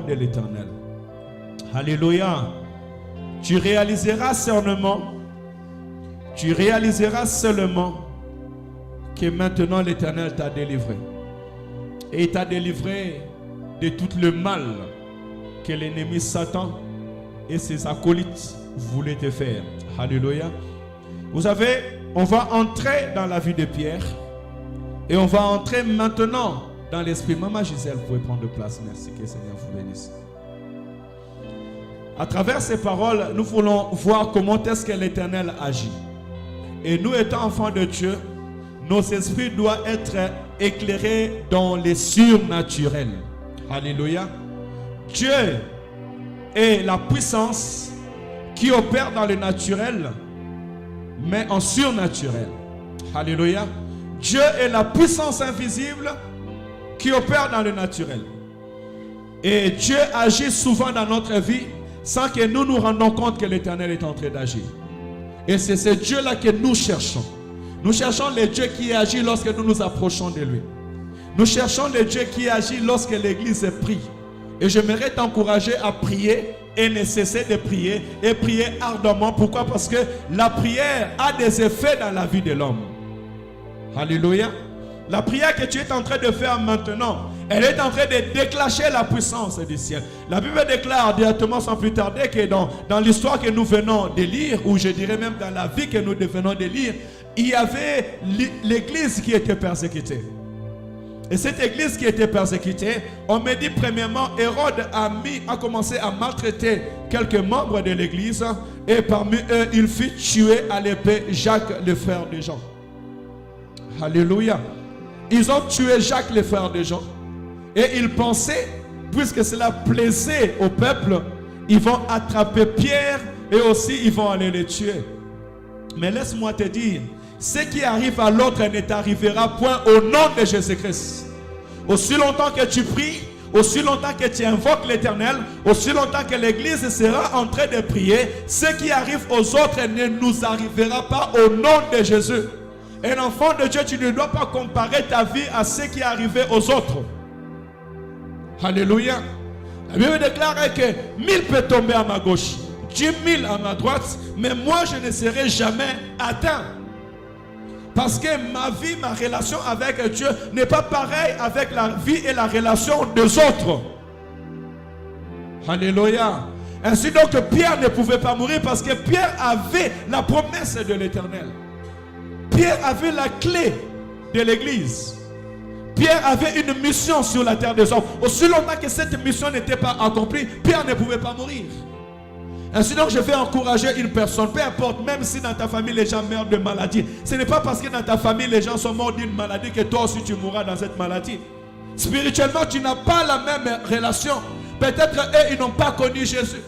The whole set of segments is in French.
de l'Éternel. Alléluia. Tu réaliseras seulement que maintenant l'Éternel t'a délivré. Et il t'a délivré de tout le mal que l'ennemi Satan et ses acolytes voulaient te faire. Alléluia. Vous savez, on va entrer dans la vie de Pierre et on va entrer maintenant dans l'esprit. Maman Gisèle, vous pouvez prendre place. Merci, que le Seigneur vous bénisse. À travers ces paroles, nous voulons voir comment est-ce que l'Éternel agit. Et nous étant enfants de Dieu, nos esprits doivent être éclairés dans les surnaturels. Alléluia. Dieu est la puissance qui opère dans le naturel, mais en surnaturel. Alléluia. Dieu est la puissance invisible qui opère dans le naturel. Et Dieu agit souvent dans notre vie sans que nous nous rendons compte que l'Éternel est en train d'agir. Et c'est ce Dieu-là que nous cherchons. Nous cherchons le Dieu qui agit lorsque nous nous approchons de lui. Nous cherchons le Dieu qui agit lorsque l'Église prie. Et j'aimerais t'encourager à prier et ne cesser de prier et prier ardemment. Pourquoi? Parce que la prière a des effets dans la vie de l'homme. Alléluia. La prière que tu es en train de faire maintenant, elle est en train de déclencher la puissance du ciel. La Bible déclare directement sans plus tarder que dans l'histoire que nous venons de lire, ou je dirais même dans la vie que nous venons de lire, il y avait l'église qui était persécutée. Et cette église qui était persécutée, on me dit premièrement, Hérode a commencé à maltraiter quelques membres de l'église, et parmi eux, il fit tuer à l'épée Jacques, le frère de Jean. Alléluia. Ils ont tué Jacques, le frère de Jean. Et ils pensaient, puisque cela plaisait au peuple, ils vont attraper Pierre et aussi ils vont aller le tuer. Mais laisse-moi te dire, ce qui arrive à l'autre ne t'arrivera point au nom de Jésus-Christ. Aussi longtemps que tu pries, aussi longtemps que tu invoques l'Éternel, aussi longtemps que l'Église sera en train de prier, ce qui arrive aux autres ne nous arrivera pas au nom de Jésus. Un enfant de Dieu, tu ne dois pas comparer ta vie à ce qui est arrivé aux autres. Alléluia. La Bible déclare que 1000 peuvent tomber à ma gauche, 10 000 à ma droite, mais moi je ne serai jamais atteint. Parce que ma vie, ma relation avec Dieu n'est pas pareille avec la vie et la relation des autres. Alléluia. Ainsi donc Pierre ne pouvait pas mourir parce que Pierre avait la promesse de l'Éternel. Pierre avait la clé de l'église. Pierre avait une mission sur la terre des hommes. Aussi longtemps que cette mission n'était pas accomplie, Pierre ne pouvait pas mourir. Ainsi donc je vais encourager une personne, peu importe, même si dans ta famille les gens meurent de maladie, ce n'est pas parce que dans ta famille les gens sont morts d'une maladie que toi aussi tu mourras dans cette maladie. Spirituellement tu n'as pas la même relation. Peut-être eux ils n'ont pas connu Jésus.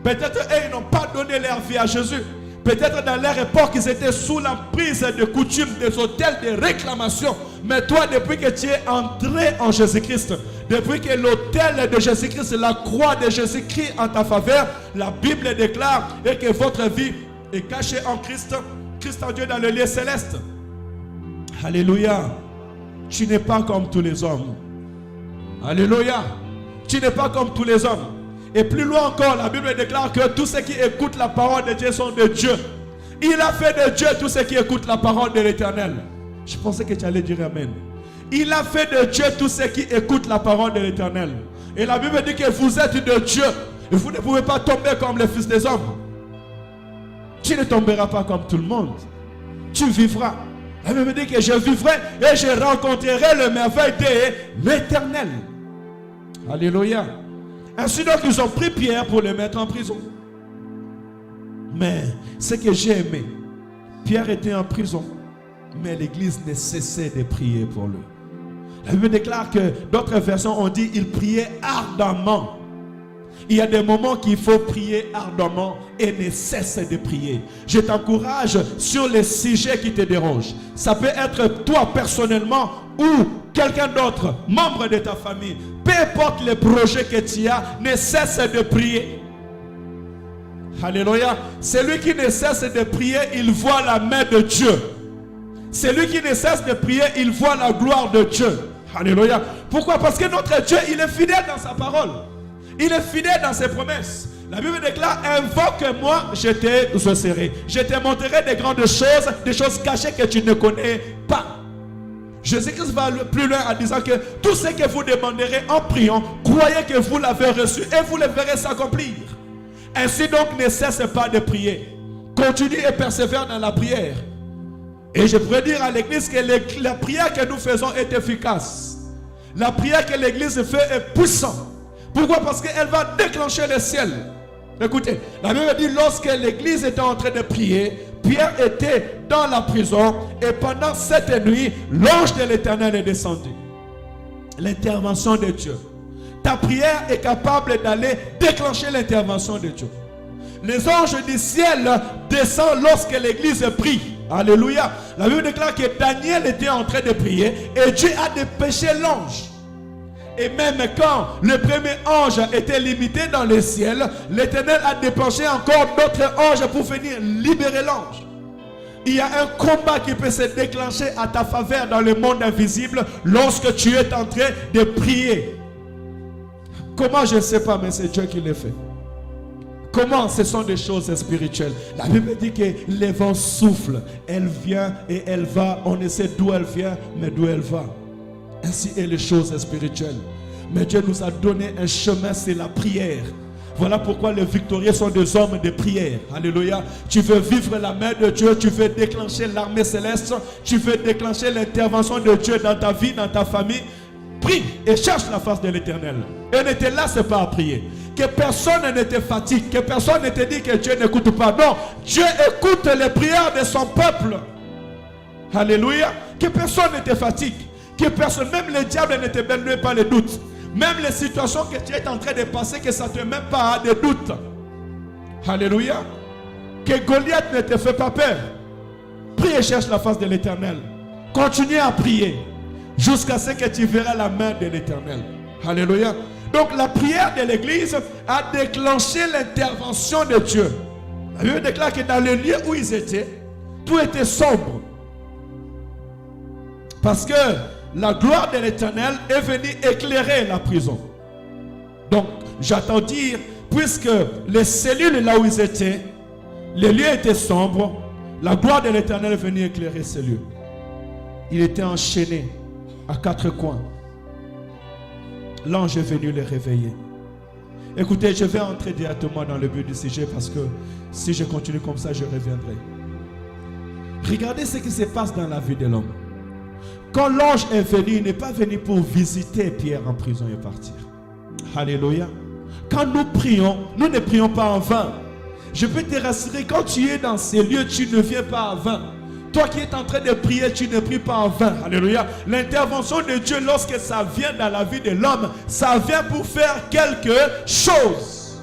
Peut-être eux ils n'ont pas donné leur vie à Jésus. Peut-être dans leur époque, ils étaient sous l'emprise de coutumes, des autels de réclamation. Mais toi, depuis que tu es entré en Jésus-Christ, depuis que l'autel de Jésus-Christ, la croix de Jésus-Christ en ta faveur, la Bible déclare et que votre vie est cachée en Christ, Christ en Dieu dans le lieu céleste. Alléluia. Tu n'es pas comme tous les hommes. Alléluia. Tu n'es pas comme tous les hommes. Et plus loin encore, la Bible déclare que tous ceux qui écoutent la parole de Dieu sont de Dieu. Il a fait de Dieu tous ceux qui écoutent la parole de l'Éternel. Je pensais que tu allais dire Amen. Il a fait de Dieu tous ceux qui écoutent la parole de l'Éternel. Et la Bible dit que vous êtes de Dieu. Et vous ne pouvez pas tomber comme les fils des hommes. Tu ne tomberas pas comme tout le monde. Tu vivras. La Bible dit que je vivrai et je rencontrerai le merveille de l'Éternel. Alléluia. Ainsi donc ils ont pris Pierre pour le mettre en prison. Mais ce que j'ai aimé, Pierre était en prison, mais l'église ne cessait de prier pour lui. La Bible déclare que d'autres versions ont dit il priait ardemment. Il y a des moments qu'il faut prier ardemment et ne cesse de prier. Je t'encourage sur les sujets qui te dérangent. Ça peut être toi personnellement ou quelqu'un d'autre, membre de ta famille. Peu importe les projets que tu as, ne cesse de prier. Alléluia. Celui qui ne cesse de prier, il voit la main de Dieu. Celui qui ne cesse de prier, il voit la gloire de Dieu. Alléluia. Pourquoi? Parce que notre Dieu, il est fidèle dans sa parole. Il est fidèle dans ses promesses. La Bible déclare, invoque-moi, je t'exaucerai. Je te montrerai des choses cachées que tu ne connais pas. Jésus-Christ va plus loin en disant que tout ce que vous demanderez en priant, croyez que vous l'avez reçu et vous le verrez s'accomplir. Ainsi donc, ne cesse pas de prier. Continue et persévère dans la prière. Et je pourrais dire à l'église que la prière que nous faisons est efficace. La prière que l'église fait est puissante. Pourquoi? Parce qu'elle va déclencher le ciel. Écoutez, la Bible dit lorsque l'église était en train de prier, Pierre était dans la prison et pendant cette nuit, l'ange de l'Éternel est descendu. L'intervention de Dieu. Ta prière est capable d'aller déclencher l'intervention de Dieu. Les anges du ciel descendent lorsque l'église prie. Alléluia. La Bible déclare que Daniel était en train de prier et Dieu a dépêché l'ange. Et même quand le premier ange était limité dans le ciel, l'Éternel a dépêché encore d'autres anges pour venir libérer l'ange. Il y a un combat qui peut se déclencher à ta faveur dans le monde invisible lorsque tu es en train de prier. Comment, je ne sais pas, mais c'est Dieu qui le fait. Comment? Ce sont des choses spirituelles. La Bible dit que les vents soufflent. Elle vient et elle va. On ne sait d'où elle vient, mais d'où elle va. Ainsi est les choses spirituelles. Mais Dieu nous a donné un chemin, c'est la prière. Voilà pourquoi les victorieux sont des hommes de prière. Alléluia. Tu veux vivre la main de Dieu, tu veux déclencher l'armée céleste, tu veux déclencher l'intervention de Dieu dans ta vie, dans ta famille. Prie et cherche la face de l'Éternel. Et ne te laisse pas à prier. Que personne ne te fatigue, que personne ne te dit que Dieu n'écoute pas. Non, Dieu écoute les prières de son peuple. Alléluia. Que personne ne te fatigue. Que personne, même le diable ne te mène pas les doutes. Même les situations que tu es en train de passer, que ça ne te met pas de doutes. Alléluia. Que Goliath ne te fait pas peur. Prie et cherche la face de l'Éternel. Continue à prier jusqu'à ce que tu verras la main de l'Éternel. Alléluia. Donc la prière de l'église a déclenché l'intervention de Dieu. La Bible déclare que dans le lieu où ils étaient, tout était sombre. Parce que la gloire de l'Éternel est venue éclairer la prison. Donc, j'attends dire, puisque les cellules là où ils étaient, les lieux étaient sombres, la gloire de l'Éternel est venue éclairer ces lieux. Il était enchaîné à quatre coins. L'ange est venu les réveiller. Écoutez, je vais entrer directement dans le but du sujet parce que si je continue comme ça, je reviendrai. Regardez ce qui se passe dans la vie de l'homme. Quand l'ange est venu, il n'est pas venu pour visiter Pierre en prison et partir. Alléluia. Quand nous prions, nous ne prions pas en vain. Je peux te rassurer, quand tu es dans ces lieux, tu ne viens pas en vain. Toi qui es en train de prier, tu ne pries pas en vain. Alléluia. L'intervention de Dieu, lorsque ça vient dans la vie de l'homme, ça vient pour faire quelque chose.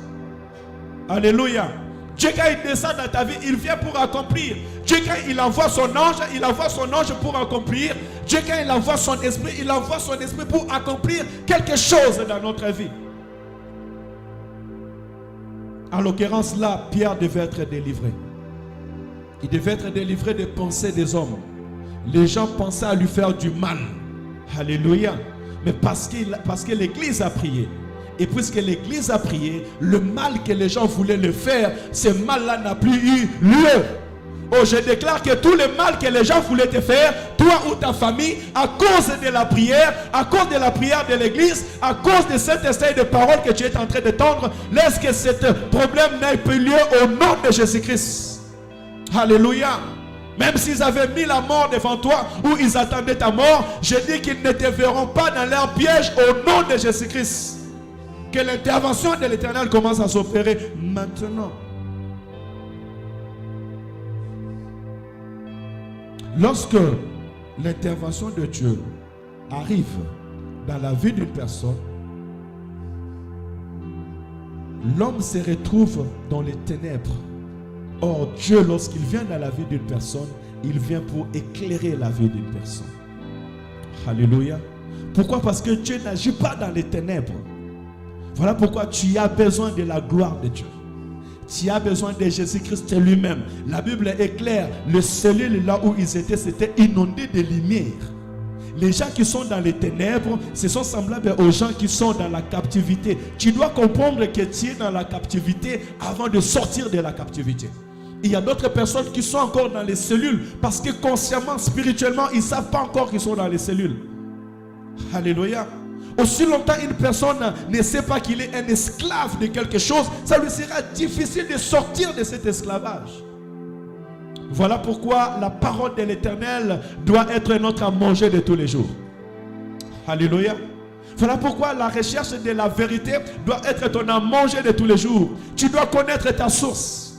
Alléluia. Dieu, quand il descend dans ta vie, il vient pour accomplir. Dieu, quand il envoie son ange pour accomplir. Dieu, quand il envoie son esprit pour accomplir quelque chose dans notre vie. En l'occurrence, là, Pierre devait être délivré. Il devait être délivré des pensées des hommes. Les gens pensaient à lui faire du mal. Alléluia. Mais parce que l'église a prié. Et puisque l'église a prié, le mal que les gens voulaient le faire, ce mal-là n'a plus eu lieu. Oh, je déclare que tout le mal que les gens voulaient te faire, toi ou ta famille, à cause de la prière, à cause de la prière de l'église, à cause de cet essai de parole que tu es en train de tendre, laisse que ce problème n'ait plus lieu au nom de Jésus-Christ. Alléluia. Même s'ils avaient mis la mort devant toi ou ils attendaient ta mort, je dis qu'ils ne te verront pas dans leur piège au nom de Jésus-Christ. Que l'intervention de l'Éternel commence à s'opérer maintenant. Lorsque l'intervention de Dieu arrive dans la vie d'une personne, l'homme se retrouve dans les ténèbres. Or, Dieu, lorsqu'il vient dans la vie d'une personne, il vient pour éclairer la vie d'une personne. Alléluia. Pourquoi? Parce que Dieu n'agit pas dans les ténèbres. Voilà pourquoi tu as besoin de la gloire de Dieu. Tu as besoin de Jésus-Christ lui-même. La Bible est claire. Les cellules là où ils étaient, c'était inondé de lumière. Les gens qui sont dans les ténèbres, ce sont semblables aux gens qui sont dans la captivité. Tu dois comprendre que tu es dans la captivité avant de sortir de la captivité. Il y a d'autres personnes qui sont encore dans les cellules parce que consciemment, spirituellement, ils ne savent pas encore qu'ils sont dans les cellules. Alléluia. Aussi longtemps une personne ne sait pas qu'il est un esclave de quelque chose, ça lui sera difficile de sortir de cet esclavage. Voilà pourquoi la parole de l'Éternel doit être notre à manger de tous les jours. Alléluia. Voilà pourquoi la recherche de la vérité doit être ton à manger de tous les jours. Tu dois connaître ta source.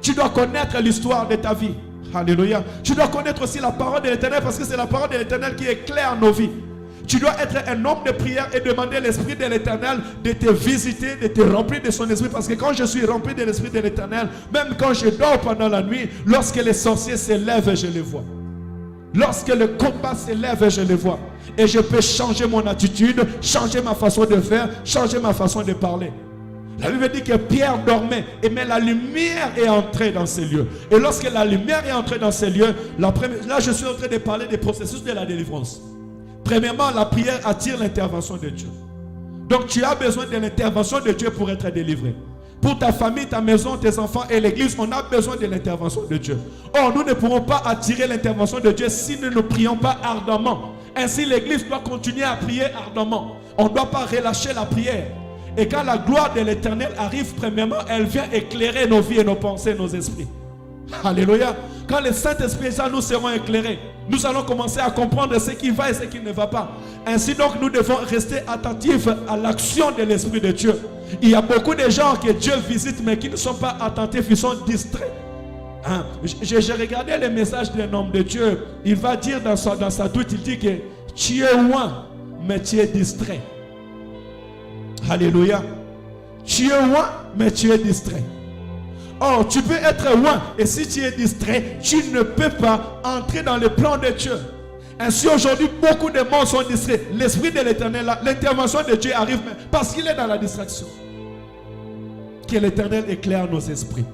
Tu dois connaître l'histoire de ta vie. Alléluia. Tu dois connaître aussi la parole de l'Éternel parce que c'est la parole de l'Éternel qui éclaire nos vies. Tu dois être un homme de prière et demander l'Esprit de l'Éternel de te visiter, de te remplir de son esprit. Parce que quand je suis rempli de l'Esprit de l'Éternel, même quand je dors pendant la nuit, lorsque les sorciers se lèvent, je les vois. Lorsque le combat se lève, je les vois. Et je peux changer mon attitude, changer ma façon de faire, changer ma façon de parler. La Bible dit que Pierre dormait, mais la lumière est entrée dans ces lieux. Et lorsque la lumière est entrée dans ces lieux, là je suis en train de parler des processus de la délivrance. Premièrement, la prière attire l'intervention de Dieu. Donc tu as besoin de l'intervention de Dieu pour être délivré. Pour ta famille, ta maison, tes enfants et l'église, on a besoin de l'intervention de Dieu. Or, nous ne pourrons pas attirer l'intervention de Dieu si nous ne prions pas ardemment. Ainsi, l'église doit continuer à prier ardemment. On ne doit pas relâcher la prière. Et quand la gloire de l'Éternel arrive, premièrement, elle vient éclairer nos vies et nos pensées, nos esprits. Alléluia. Quand le Saint-Esprit est là, nous serons éclairés. Nous allons commencer à comprendre ce qui va et ce qui ne va pas. Ainsi donc, nous devons rester attentifs à l'action de l'Esprit de Dieu. Il y a beaucoup de gens que Dieu visite, mais qui ne sont pas attentifs, ils sont distraits. Hein? J'ai regardé les messages d'un homme de Dieu. Il va dire dans sa doute, il dit que tu es loin, mais tu es distrait. Alléluia. Tu es loin, mais tu es distrait. Or, tu peux être loin et si tu es distrait, tu ne peux pas entrer dans le plan de Dieu. Ainsi, aujourd'hui, beaucoup de monde sont distraits. L'Esprit de l'Éternel, l'intervention de Dieu arrive parce qu'il est dans la distraction. Que l'Éternel éclaire nos esprits.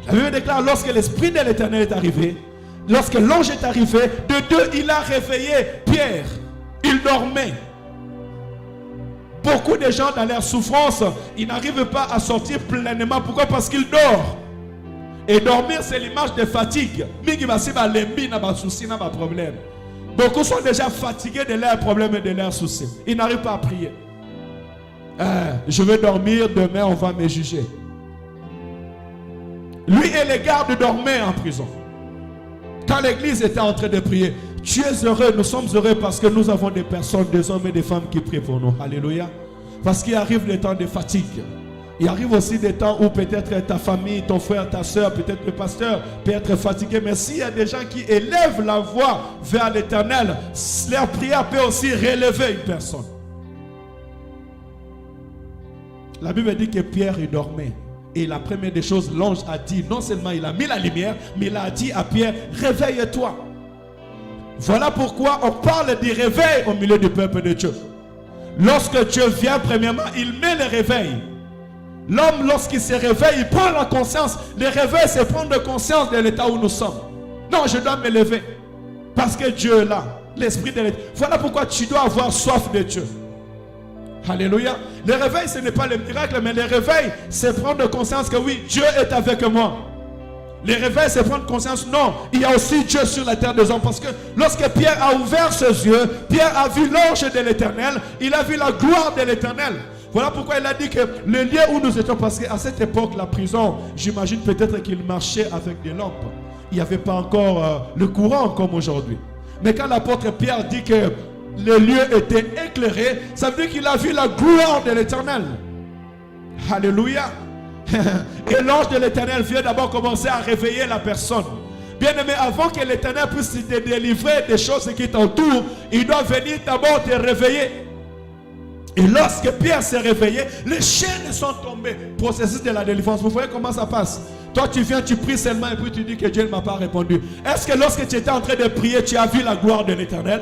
La Bible déclare, lorsque l'Esprit de l'Éternel est arrivé, lorsque l'ange est arrivé, de deux, il a réveillé Pierre. Il dormait. Beaucoup de gens dans leur souffrance, ils n'arrivent pas à sortir pleinement. Pourquoi? Parce qu'ils dorment. Et dormir, c'est l'image de fatigue. Beaucoup sont déjà fatigués de leurs problèmes et de leurs soucis. Ils n'arrivent pas à prier. Je vais dormir, demain on va me juger. Lui et les gardes dormaient en prison. Quand l'église était en train de prier, tu es heureux, nous sommes heureux parce que nous avons des personnes, des hommes et des femmes qui prient pour nous. Alléluia. Parce qu'il arrive des temps de fatigue. Il arrive aussi des temps où peut-être ta famille, ton frère, ta soeur, peut-être le pasteur peut être fatigué. Mais s'il y a des gens qui élèvent la voix vers l'Éternel, leur prière peut aussi relever une personne. La Bible dit que Pierre il dormait. Et la première des choses, l'ange a dit, non seulement il a mis la lumière, mais il a dit à Pierre, réveille-toi. Voilà pourquoi on parle du réveil au milieu du peuple de Dieu. Lorsque Dieu vient, premièrement, il met le réveil. L'homme, lorsqu'il se réveille, il prend la conscience. Le réveil, c'est prendre conscience de l'état où nous sommes. Non, je dois me lever. Parce que Dieu est là. L'Esprit de l'Éternel. Voilà pourquoi tu dois avoir soif de Dieu. Alléluia. Le réveil, ce n'est pas le miracle, mais le réveil, c'est prendre conscience que oui, Dieu est avec moi. Le réveil, c'est prendre conscience, non, il y a aussi Dieu sur la terre des hommes. Parce que lorsque Pierre a ouvert ses yeux, Pierre a vu l'ange de l'Éternel, il a vu la gloire de l'Éternel. Voilà pourquoi il a dit que le lieu où nous étions, parce qu'à cette époque, la prison, j'imagine peut-être qu'il marchait avec des lampes. Il n'y avait pas encore le courant comme aujourd'hui. Mais quand l'apôtre Pierre dit que le lieu était éclairé, ça veut dire qu'il a vu la gloire de l'Éternel. Alléluia. Et l'ange de l'Éternel vient d'abord commencer à réveiller la personne. Bien aimé, avant que l'Éternel puisse te délivrer des choses qui t'entourent, il doit venir d'abord te réveiller. Et lorsque Pierre s'est réveillé, les chaînes sont tombées. Processus de la délivrance. Vous voyez comment ça passe? Toi tu viens, tu pries seulement et puis tu dis que Dieu ne m'a pas répondu. Est-ce que lorsque tu étais en train de prier, tu as vu la gloire de l'Éternel?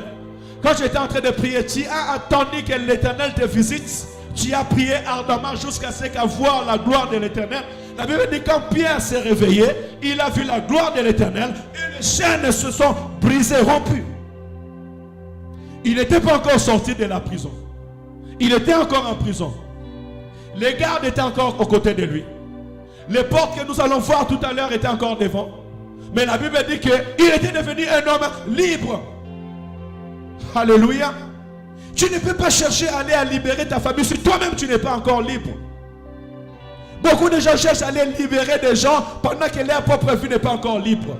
Quand tu étais en train de prier, tu as attendu que l'Éternel te visite. Tu as prié ardemment jusqu'à ce qu'à voir la gloire de l'Éternel. La Bible dit quand Pierre s'est réveillé, il a vu la gloire de l'Éternel et les chaînes se sont brisées, rompues. Il n'était pas encore sorti de la prison. Il était encore en prison. Les gardes étaient encore aux côtés de lui. Les portes que nous allons voir tout à l'heure étaient encore devant. Mais la Bible dit qu'il était devenu un homme libre. Alléluia. Tu ne peux pas chercher à aller à libérer ta famille si toi-même tu n'es pas encore libre. Beaucoup de gens cherchent à aller libérer des gens pendant que leur propre vie n'est pas encore libre.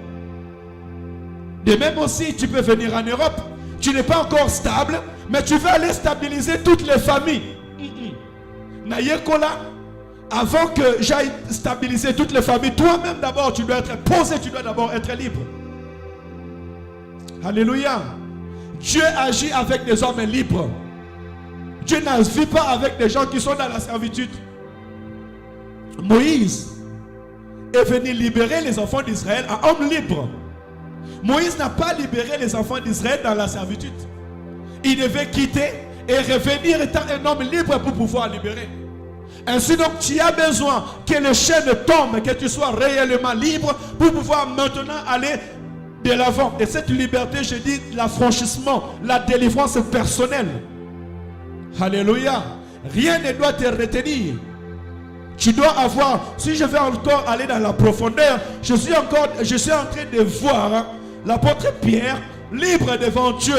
De même aussi, tu peux venir en Europe. Tu n'es pas encore stable, mais tu veux aller stabiliser toutes les familles. Nayekola, avant que j'aille stabiliser toutes les familles, toi-même d'abord, tu dois être posé, tu dois d'abord être libre. Alléluia. Dieu agit avec des hommes libres. Dieu n'agit pas avec des gens qui sont dans la servitude. Moïse est venu libérer les enfants d'Israël en homme libre. Moïse n'a pas libéré les enfants d'Israël dans la servitude. Il devait quitter et revenir étant un homme libre pour pouvoir libérer. Ainsi donc, tu as besoin que les chaînes tombent, que tu sois réellement libre pour pouvoir maintenant aller de l'avant. Et cette liberté, je dis, l'affranchissement, la délivrance personnelle. Alléluia. Rien ne doit te retenir. Tu dois avoir, si je vais encore aller dans la profondeur, je suis en train de voir l'apôtre Pierre libre devant Dieu,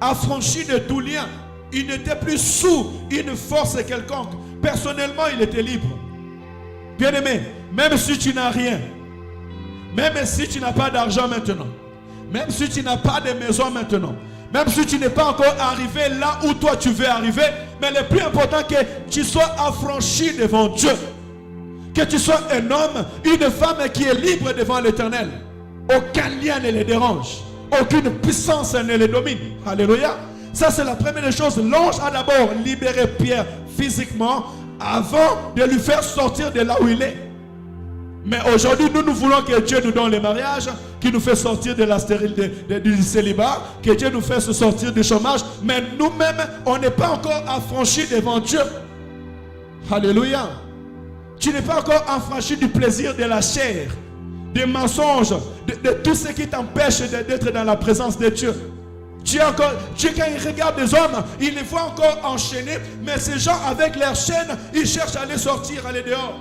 affranchi de tout lien. Il n'était plus sous une force quelconque. Personnellement, il était libre. Bien-aimé, même si tu n'as rien, même si tu n'as pas d'argent maintenant, même si tu n'as pas de maison maintenant, même si tu n'es pas encore arrivé là où toi tu veux arriver, mais le plus important que tu sois affranchi devant Dieu. Que tu sois un homme, une femme qui est libre devant l'Éternel. Aucun lien ne les dérange. Aucune puissance ne les domine. Alléluia. Ça c'est la première chose. L'ange a d'abord libéré Pierre physiquement avant de lui faire sortir de là où il est. Mais aujourd'hui, nous voulons que Dieu nous donne le mariage, qui nous fait sortir de la stérilité, du célibat, que Dieu nous fasse sortir du chômage. Mais nous-mêmes, on n'est pas encore affranchis devant Dieu. Alléluia. Tu n'es pas encore affranchi du plaisir de la chair, des mensonges, de tout ce qui t'empêche d'être dans la présence de Dieu. Dieu, quand il regarde des hommes, il les voit encore enchaînés, mais ces gens avec leurs chaînes, ils cherchent à les sortir, à aller dehors.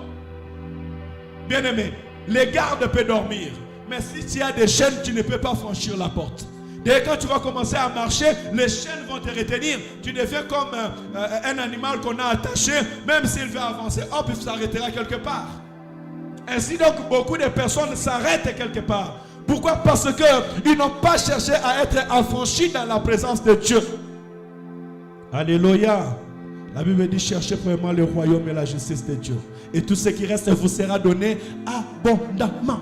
Bien-aimé, les gardes peuvent dormir, mais si tu as des chaînes, tu ne peux pas franchir la porte. Dès quand tu vas commencer à marcher, les chaînes vont te retenir. Tu deviens comme un animal qu'on a attaché, même s'il veut avancer, hop, il s'arrêtera quelque part. Ainsi donc, beaucoup de personnes s'arrêtent quelque part. Pourquoi? Parce qu'ils n'ont pas cherché à être affranchis dans la présence de Dieu. Alléluia. La Bible dit, cherchez premièrement le royaume et la justice de Dieu. Et tout ce qui reste vous sera donné abondamment.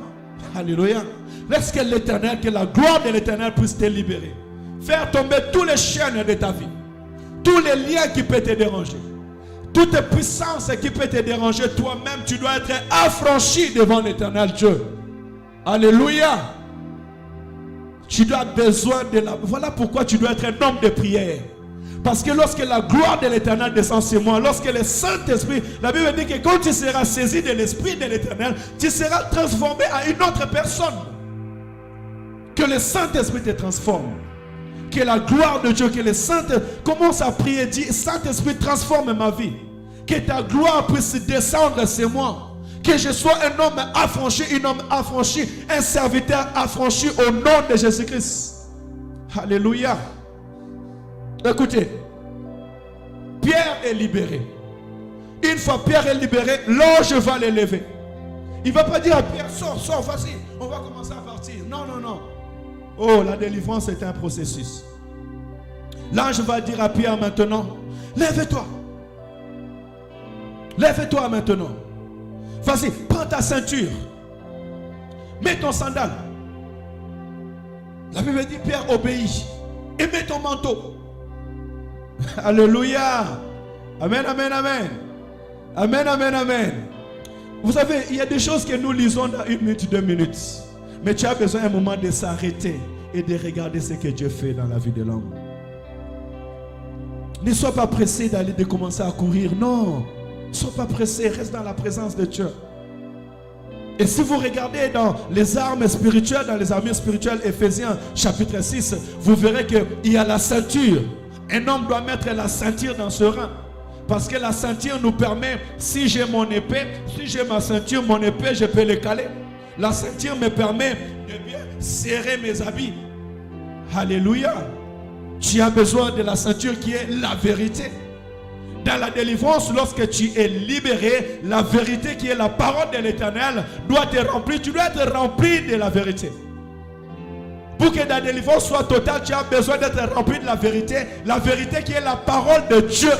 Alléluia. Laisse que l'Éternel, que la gloire de l'Éternel puisse te libérer. Faire tomber tous les chaînes de ta vie. Tous les liens qui peuvent te déranger. Toute puissance qui peut te déranger, toi-même, tu dois être affranchi devant l'Éternel Dieu. Alléluia. Tu dois besoin de la... Voilà pourquoi tu dois être un homme de prière. Parce que lorsque la gloire de l'Éternel descend sur moi, lorsque le Saint-Esprit, la Bible dit que quand tu seras saisi de l'Esprit de l'Éternel, tu seras transformé à une autre personne. Que le Saint-Esprit te transforme. Que la gloire de Dieu, que le Saint-Esprit commence à prier, dit, Saint-Esprit transforme ma vie. Que ta gloire puisse descendre sur moi. Que je sois un homme affranchi, un serviteur affranchi au nom de Jésus-Christ. Alléluia. Écoutez, Pierre est libéré. Une fois Pierre est libéré, l'ange va l'élever. Il ne va pas dire à Pierre, sors, vas-y, on va commencer à partir. Non. Oh, la délivrance est un processus. L'ange va dire à Pierre maintenant, lève-toi. Lève-toi maintenant. Vas-y, prends ta ceinture. Mets ton sandal. La Bible dit, Pierre obéit. Et mets ton manteau. Alléluia. Amen. Amen. Vous savez, il y a des choses que nous lisons dans 1 minute, 2 minutes. Mais tu as besoin un moment de s'arrêter et de regarder ce que Dieu fait dans la vie de l'homme. Ne sois pas pressé de commencer à courir. Non. Ne sois pas pressé. Reste dans la présence de Dieu. Et si vous regardez dans les armes spirituelles, dans les armures spirituelles, Éphésiens chapitre 6, vous verrez qu'il y a la ceinture. Un homme doit mettre la ceinture dans ce rang. Parce que la ceinture nous permet, si j'ai mon épée, si j'ai ma ceinture, mon épée, je peux le caler. La ceinture me permet de bien serrer mes habits. Alléluia. Tu as besoin de la ceinture qui est la vérité. Dans la délivrance, lorsque tu es libéré, la vérité qui est la parole de l'Éternel doit te remplir. Tu dois être rempli de la vérité. Pour que ta délivrance soit totale, tu as besoin d'être rempli de la vérité qui est la parole de Dieu.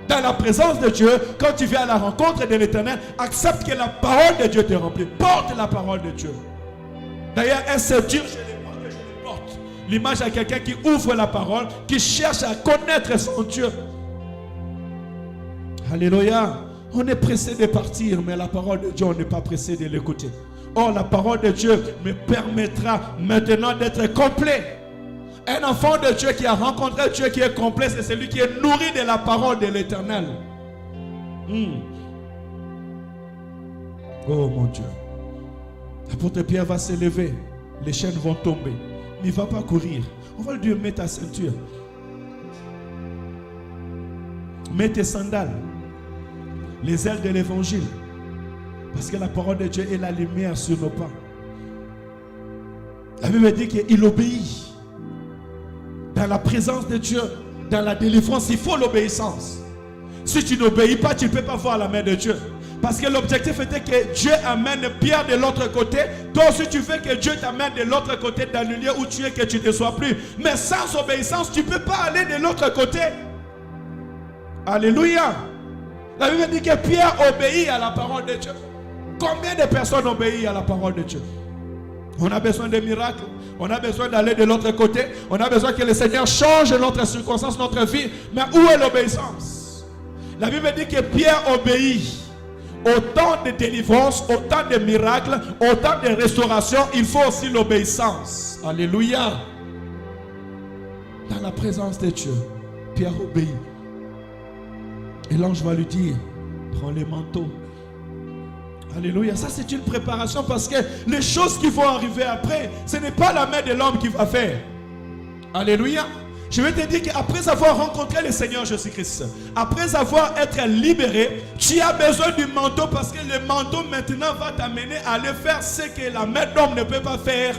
Dans la présence de Dieu, quand tu viens à la rencontre de l'Éternel, accepte que la parole de Dieu te remplit. Porte la parole de Dieu. D'ailleurs, un sceptre, je le porte. L'image à quelqu'un qui ouvre la parole, qui cherche à connaître son Dieu. Alléluia. On est pressé de partir, mais la parole de Dieu, on n'est pas pressé de l'écouter. Or, la parole de Dieu me permettra maintenant d'être complet. Un enfant de Dieu qui a rencontré Dieu qui est complet, c'est celui qui est nourri de la parole de l'Éternel. Oh mon Dieu. L'apôtre Pierre va se lever. Les chaînes vont tomber. Mais il ne va pas courir. On va lui dire, mets ta ceinture. Mets tes sandales. Les ailes de l'évangile. Parce que la parole de Dieu est la lumière sur nos pas. La Bible dit qu'il obéit. Dans la présence de Dieu, dans la délivrance, il faut l'obéissance. Si tu n'obéis pas, tu ne peux pas voir la main de Dieu. Parce que l'objectif était que Dieu amène Pierre de l'autre côté. Toi aussi, tu veux que Dieu t'amène de l'autre côté dans le lieu où tu es, que tu ne sois plus. Mais sans obéissance, tu ne peux pas aller de l'autre côté. Alléluia. La Bible dit que Pierre obéit à la parole de Dieu. Combien de personnes obéissent à la parole de Dieu? On a besoin de miracles. On a besoin d'aller de l'autre côté. On a besoin que le Seigneur change notre circonstance, notre vie. Mais où est l'obéissance? La Bible dit que Pierre obéit. Au temps de délivrance, au temps de miracles, au temps de restauration, il faut aussi l'obéissance. Alléluia. Dans la présence de Dieu, Pierre obéit. Et l'ange va lui dire, prends les manteaux. Alléluia. Ça, c'est une préparation parce que les choses qui vont arriver après, ce n'est pas la main de l'homme qui va faire. Alléluia. Je vais te dire qu'après avoir rencontré le Seigneur Jésus-Christ, après avoir été libéré, tu as besoin du manteau parce que le manteau maintenant va t'amener à aller faire ce que la main d'homme ne peut pas faire.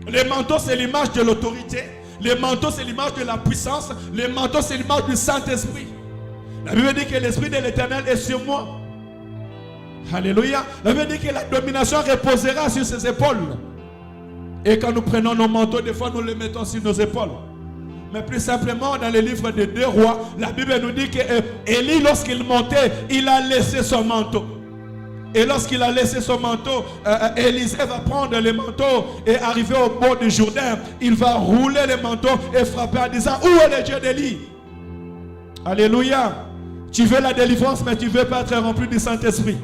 Le manteau, c'est l'image de l'autorité. Le manteau, c'est l'image de la puissance. Le manteau, c'est l'image du Saint-Esprit. La Bible dit que l'Esprit de l'Éternel est sur moi. Alléluia. La Bible dit que la domination reposera sur ses épaules. Et quand nous prenons nos manteaux, des fois nous les mettons sur nos épaules. Mais plus simplement, dans le livre des 2 rois, la Bible nous dit qu'Élie, lorsqu'il montait, il a laissé son manteau. Et lorsqu'il a laissé son manteau, Élisée va prendre le manteau et arriver au bord du Jourdain. Il va rouler le manteau et frapper en disant, où est le Dieu d'Élie? Alléluia. Tu veux la délivrance, mais tu ne veux pas être rempli du Saint-Esprit.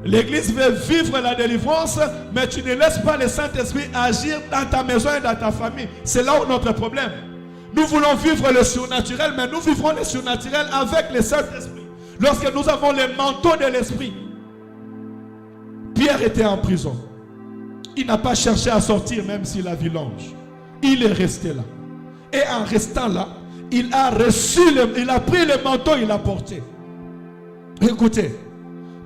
L'église veut vivre la délivrance, mais tu ne laisses pas le Saint-Esprit agir dans ta maison et dans ta famille. C'est là où notre problème. Nous voulons vivre le surnaturel, mais nous vivrons le surnaturel avec le Saint-Esprit. Lorsque nous avons le manteau de l'Esprit. Pierre était en prison. Il n'a pas cherché à sortir même s'il a vu l'ange. Il est resté là. Et en restant là, il a pris le manteau, il l'a porté. Écoutez.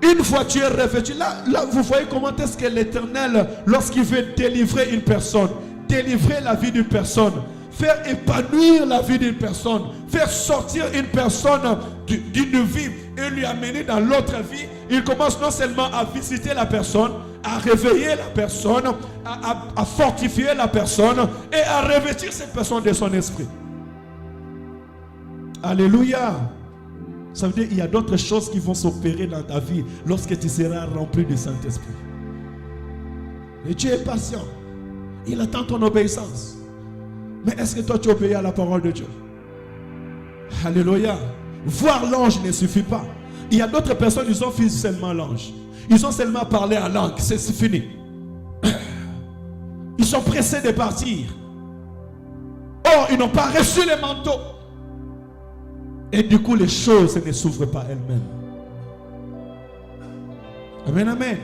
Une fois tu es revêtu, là vous voyez comment est-ce que l'Éternel, lorsqu'il veut délivrer une personne, délivrer la vie d'une personne, faire épanouir la vie d'une personne, faire sortir une personne d'une vie et lui amener dans l'autre vie, il commence non seulement à visiter la personne, à réveiller la personne, à fortifier la personne et à revêtir cette personne de son esprit. Alléluia. Ça veut dire qu'il y a d'autres choses qui vont s'opérer dans ta vie lorsque tu seras rempli du Saint-Esprit. Et Dieu est patient. Il attend ton obéissance. Mais est-ce que toi tu obéis à la parole de Dieu? Alléluia. Voir l'ange ne suffit pas. Il y a d'autres personnes, ils ont vu seulement l'ange. Ils ont seulement parlé en langue. C'est fini. Ils sont pressés de partir. Or, ils n'ont pas reçu les manteaux. Et du coup, les choses ne s'ouvrent pas elles-mêmes. Amen, amen.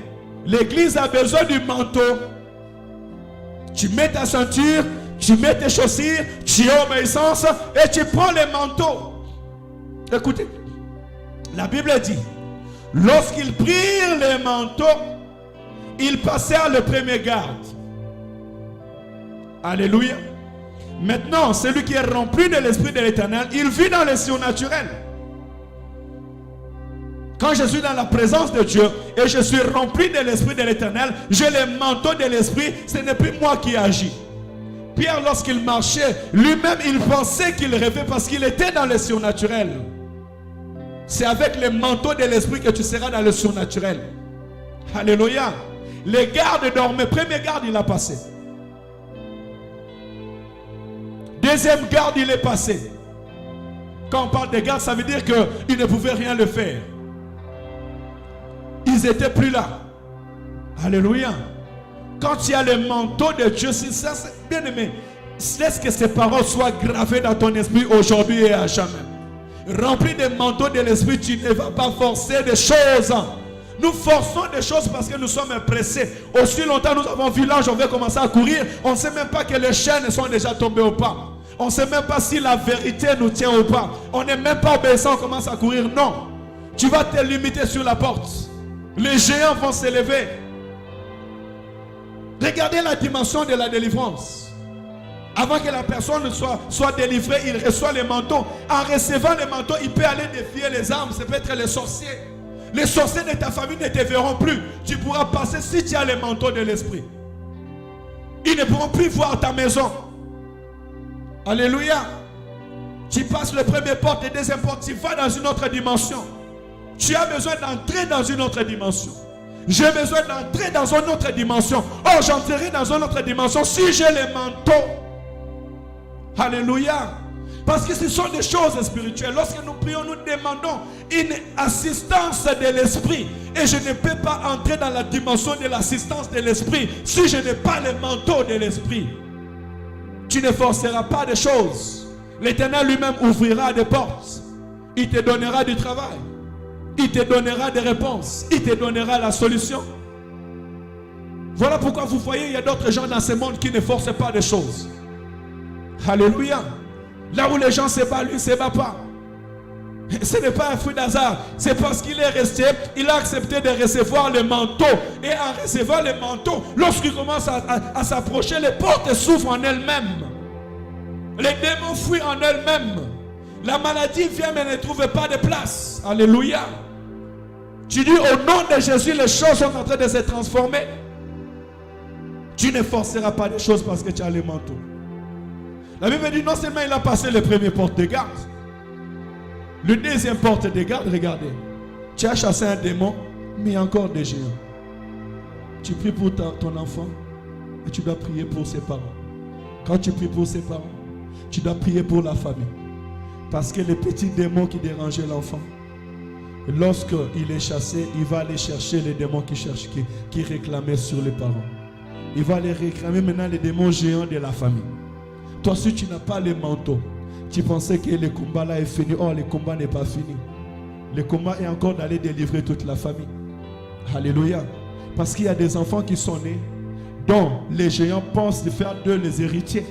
L'église a besoin du manteau. Tu mets ta ceinture, tu mets tes chaussures, tu as obéissance et tu prends le manteau. Écoutez, la Bible dit, lorsqu'ils prirent les manteaux, ils passèrent le premier garde. Alléluia. Maintenant, celui qui est rempli de l'Esprit de l'Éternel, il vit dans le surnaturel. Quand je suis dans la présence de Dieu et je suis rempli de l'Esprit de l'Éternel, j'ai le manteau de l'Esprit, ce n'est plus moi qui agis. Pierre, lorsqu'il marchait, lui-même, il pensait qu'il rêvait parce qu'il était dans le surnaturel. C'est avec le manteau de l'Esprit que tu seras dans le surnaturel. Alléluia. Les gardes dormaient. Premier garde, il a passé. Deuxième garde, il est passé. Quand on parle de garde, ça veut dire qu'ils ne pouvaient rien le faire. Ils n'étaient plus là. Alléluia. Quand tu as le manteau de Dieu, c'est ça, bien aimé, laisse que ces paroles soient gravées dans ton esprit aujourd'hui et à jamais. Rempli de manteau de l'esprit, tu ne vas pas forcer des choses. Nous forçons des choses parce que nous sommes pressés. Aussi longtemps nous avons vu l'ange, on veut commencer à courir. On ne sait même pas que les chaînes sont déjà tombées ou pas. On ne sait même pas si la vérité nous tient ou pas. On n'est même pas obéissant, on commence à courir. Non. Tu vas te limiter sur la porte. Les géants vont s'élever. Regardez la dimension de la délivrance. Avant que la personne soit délivrée, il reçoit les manteaux. En recevant les manteaux, il peut aller défier les âmes. Ça peut être les sorciers. Les sorciers de ta famille ne te verront plus. Tu pourras passer si tu as les manteaux de l'esprit. Ils ne pourront plus voir ta maison. Alléluia. Tu passes le premier porte et deuxième porte. Tu vas dans une autre dimension. Tu as besoin d'entrer dans une autre dimension. J'ai besoin d'entrer dans une autre dimension. Oh, j'entrerai dans une autre dimension si j'ai les manteaux. Alléluia. Parce que ce sont des choses spirituelles. Lorsque nous prions, nous demandons une assistance de l'esprit. Et je ne peux pas entrer dans la dimension de l'assistance de l'esprit si je n'ai pas le manteau de l'esprit. Tu ne forceras pas des choses. L'Éternel lui-même ouvrira des portes. Il te donnera du travail. Il te donnera des réponses. Il te donnera la solution. Voilà pourquoi vous voyez, il y a d'autres gens dans ce monde qui ne forcent pas des choses. Alléluia. Là où les gens se battent, lui ne se bat pas. Ce n'est pas un fruit d'hasard. C'est parce qu'il est resté, il a accepté de recevoir le manteau. Et en recevant le manteau, lorsqu'il commence à s'approcher, les portes s'ouvrent en elles-mêmes. Les démons fuient en elles-mêmes. La maladie vient mais ne trouve pas de place. Alléluia. Tu dis au nom de Jésus, les choses sont en train de se transformer. Tu ne forceras pas les choses parce que tu as le manteau. La Bible dit non seulement il a passé le premier porte de garde, le deuxième porte de garde, regardez. Tu as chassé un démon, mais il y a encore des géants. Tu pries pour ton enfant et tu dois prier pour ses parents. Quand tu pries pour ses parents, tu dois prier pour la famille. Parce que le petit démon qui dérangeait l'enfant, lorsqu'il est chassé, il va aller chercher les démons qui réclamaient sur les parents. Il va aller réclamer maintenant les démons géants de la famille. Toi, si tu n'as pas le manteau, tu pensais que le combat là est fini. Oh, le combat n'est pas fini. Le combat est encore d'aller délivrer toute la famille. Alléluia. Parce qu'il y a des enfants qui sont nés, dont les géants pensent de faire d'eux les héritiers.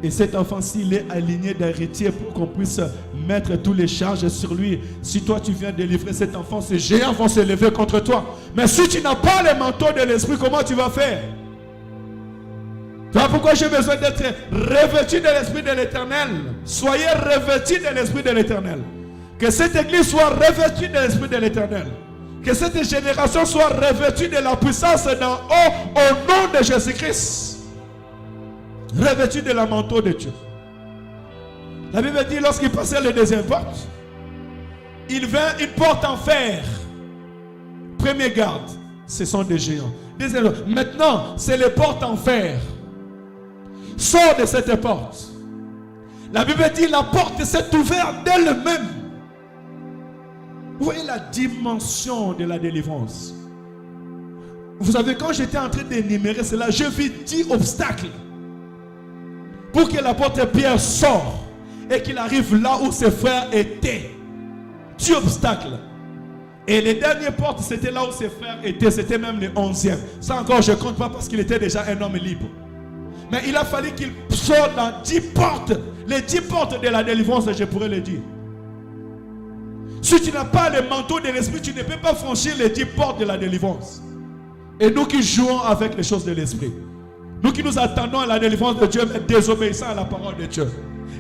Et cet enfant-ci, il est aligné d'héritier pour qu'on puisse mettre tous les charges sur lui. Si toi, tu viens délivrer cet enfant, ces géants vont se lever contre toi. Mais si tu n'as pas le manteau de l'esprit, comment tu vas faire? Voilà pourquoi j'ai besoin d'être revêtu de l'Esprit de l'Éternel. Soyez revêtus de l'Esprit de l'Éternel. Que cette église soit revêtue de l'Esprit de l'Éternel. Que cette génération soit revêtue de la puissance d'en haut au nom de Jésus-Christ. Revêtue de la manteau de Dieu. La Bible dit lorsqu'il passait le deuxième porte, il vint une porte en fer. Premier garde, ce sont des géants. Deuxième, maintenant, c'est les portes en fer. Sors de cette porte. La Bible dit la porte s'est ouverte d'elle-même. Vous voyez la dimension de la délivrance. Vous savez, quand j'étais en train d'énumérer cela, je vis 10 obstacles pour que l'apôtre Pierre sorte et qu'il arrive là où ses frères étaient. 10 obstacles. Et les dernières portes, c'était là où ses frères étaient. C'était même les 11e. Ça encore, je ne compte pas parce qu'il était déjà un homme libre. Mais il a fallu qu'il sorte dans 10 portes. Les 10 portes de la délivrance, je pourrais le dire. Si tu n'as pas le manteau de l'esprit, tu ne peux pas franchir les 10 portes de la délivrance. Et nous qui jouons avec les choses de l'esprit, nous qui nous attendons à la délivrance de Dieu, mais désobéissant à la parole de Dieu,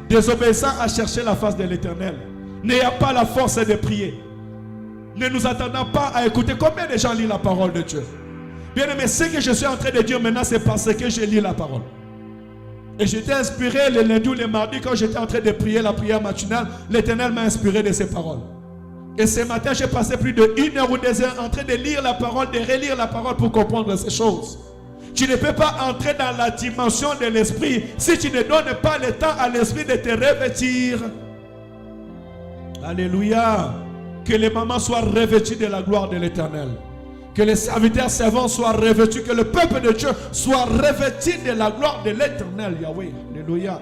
désobéissant à chercher la face de l'Éternel, n'ayant pas la force de prier, ne nous attendons pas à écouter. Combien de gens lisent la parole de Dieu? Bien aimé, ce que je suis en train de dire maintenant, c'est parce que je lis la parole. Et j'étais inspiré le lundi ou le mardi quand j'étais en train de prier la prière matinale. L'Éternel m'a inspiré de ces paroles. Et ce matin, j'ai passé plus de 1 heure ou 2 heures en train de lire la parole, de relire la parole pour comprendre ces choses. Tu ne peux pas entrer dans la dimension de l'esprit si tu ne donnes pas le temps à l'esprit de te revêtir. Alléluia. Que les mamans soient revêtues de la gloire de l'Éternel. Que les serviteurs servants soient revêtus. Que le peuple de Dieu soit revêtu de la gloire de l'Éternel. Yahweh. Alléluia.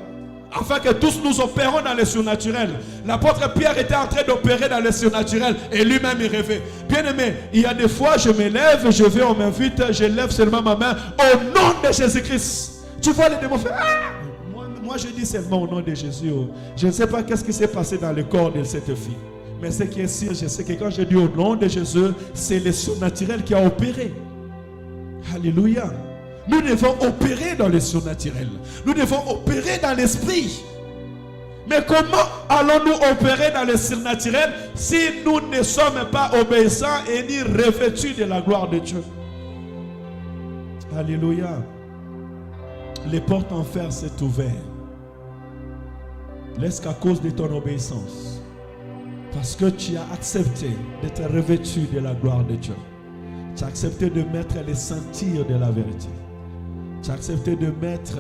Afin que tous nous opérons dans le surnaturel. L'apôtre Pierre était en train d'opérer dans le surnaturel. Et lui-même il rêvait. Bien aimé, il y a des fois je me lève, je vais, on m'invite, je lève seulement ma main au nom de Jésus-Christ. Tu vois les démons faire moi je dis seulement au nom de Jésus. Je ne sais pas qu'est-ce qui s'est passé dans le corps de cette fille. Mais ce qui est sûr, je sais que quand je dis au nom de Jésus, c'est le surnaturel qui a opéré. Alléluia. Nous devons opérer dans le surnaturel. Nous devons opérer dans l'esprit. Mais comment allons-nous opérer dans le surnaturel si nous ne sommes pas obéissants et ni revêtus de la gloire de Dieu? Alléluia. Les portes en fer s'est ouvertes. Laisse qu'à cause de ton obéissance, parce que tu as accepté d'être revêtu de la gloire de Dieu, tu as accepté de mettre les ceintures de la vérité. Tu as accepté de mettre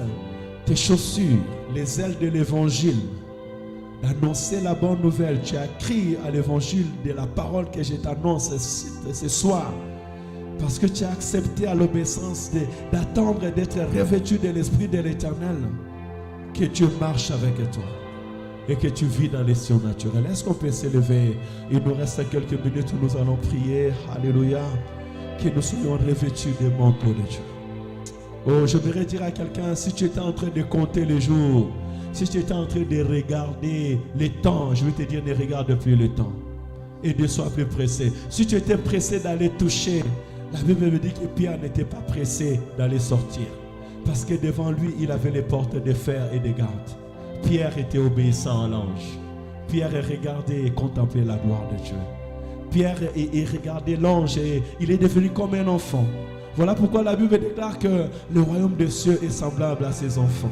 tes chaussures, les ailes de l'évangile, d'annoncer la bonne nouvelle. Tu as crié à l'évangile de la parole que je t'annonce ce soir. Parce que tu as accepté à l'obéissance d'attendre d'être revêtu de l'Esprit de l'Éternel. Que Dieu marche avec toi et que tu vis dans les surnaturels. Est-ce qu'on peut s'élever? Il nous reste quelques minutes où nous allons prier. Alléluia. Que nous soyons revêtus des manteaux de Dieu. Oh, je voudrais dire à quelqu'un, si tu étais en train de compter les jours, si tu étais en train de regarder les temps, je vais te dire, ne regarde plus le temps. Et ne sois plus pressé. Si tu étais pressé d'aller toucher, la Bible me dit que Pierre n'était pas pressé d'aller sortir. Parce que devant lui, il avait les portes de fer et de garde. Pierre était obéissant à l'ange. Pierre regardait et contemplait la gloire de Dieu. Pierre regardait l'ange et il est devenu comme un enfant. Voilà pourquoi la Bible déclare que le royaume des cieux est semblable à ses enfants.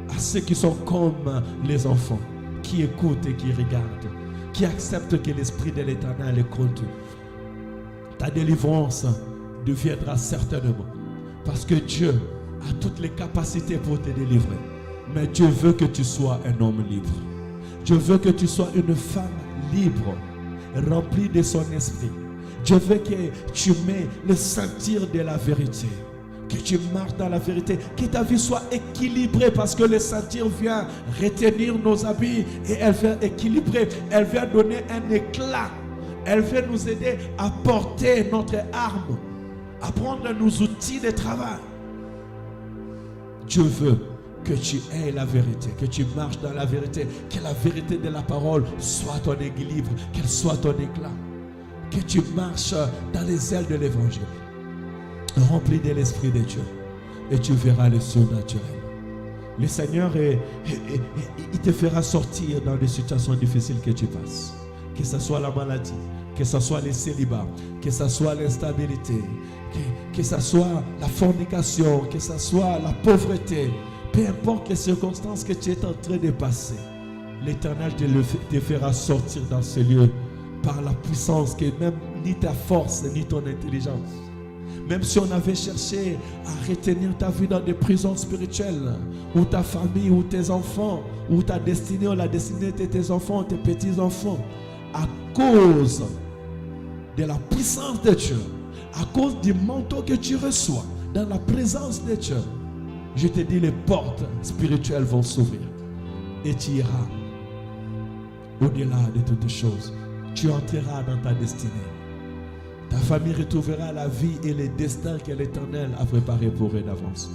À ceux qui sont comme les enfants, qui écoutent et qui regardent, qui acceptent que l'Esprit de l'Éternel est contre eux. Ta délivrance deviendra certainement. Parce que Dieu a toutes les capacités pour te délivrer. Mais Dieu veut que tu sois un homme libre. Dieu veut que tu sois une femme libre, remplie de son esprit. Dieu veut que tu mets le sentir de la vérité, que tu marches dans la vérité, que ta vie soit équilibrée, parce que le sentir vient retenir nos habits et elle vient équilibrer, elle vient donner un éclat, elle vient nous aider à porter notre arme, à prendre nos outils de travail. Dieu veut que tu aies la vérité, que tu marches dans la vérité, que la vérité de la parole soit ton équilibre, qu'elle soit ton éclat. Que tu marches dans les ailes de l'évangile, rempli de l'Esprit de Dieu, et tu verras le surnaturel. Le Seigneur, il te fera sortir dans des situations difficiles que tu passes. Que ce soit la maladie, que ce soit le célibat, que ce soit l'instabilité, que ce soit la fornication, que ce soit la pauvreté. Peu importe les circonstances que tu es en train de passer, l'Éternel te fera sortir dans ce lieu par la puissance que même ni ta force ni ton intelligence. Même si on avait cherché à retenir ta vie dans des prisons spirituelles, ou ta famille, ou tes enfants, ou ta destinée, ou la destinée de tes enfants, tes petits-enfants, à cause de la puissance de Dieu, à cause du manteau que tu reçois dans la présence de Dieu, je te dis, les portes spirituelles vont s'ouvrir et tu iras au-delà de toutes choses. Tu entreras dans ta destinée. Ta famille retrouvera la vie et les destins que l'Éternel a préparés pour eux d'avance.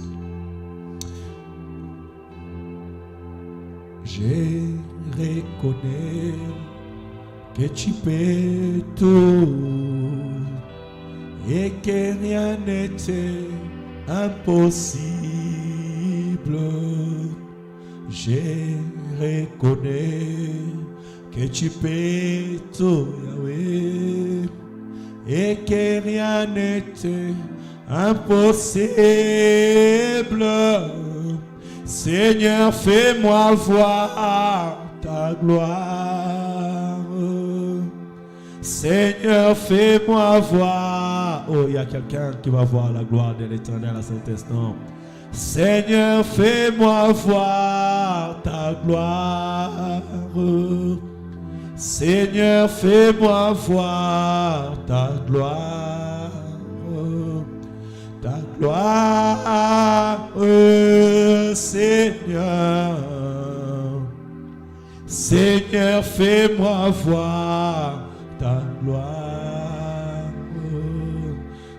Je reconnais que tu peux tout et que rien n'était impossible. Je reconnais que tu peux tout, Yahweh, et que rien n'était impossible. Seigneur, fais-moi voir ta gloire. Seigneur, fais-moi voir. Oh, il y a quelqu'un qui va voir la gloire de l'Éternel à cet instant. Seigneur, fais-moi voir ta gloire. Seigneur, fais-moi voir ta gloire. Ta gloire, Seigneur. Seigneur, fais-moi voir ta gloire.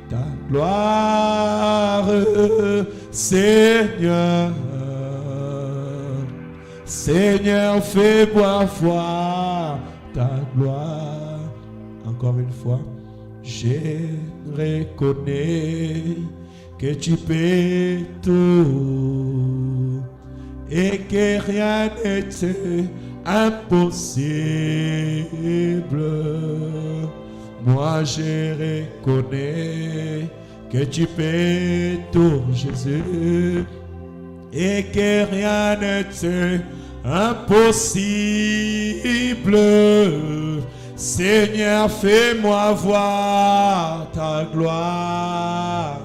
Ta gloire, Seigneur. Seigneur, fais-moi voir ta gloire. Encore une fois. Je reconnais que tu peux tout et que rien n'était impossible. Moi je reconnais que tu peux tout, Jésus, et que rien n'était impossible. Seigneur, fais-moi voir ta gloire.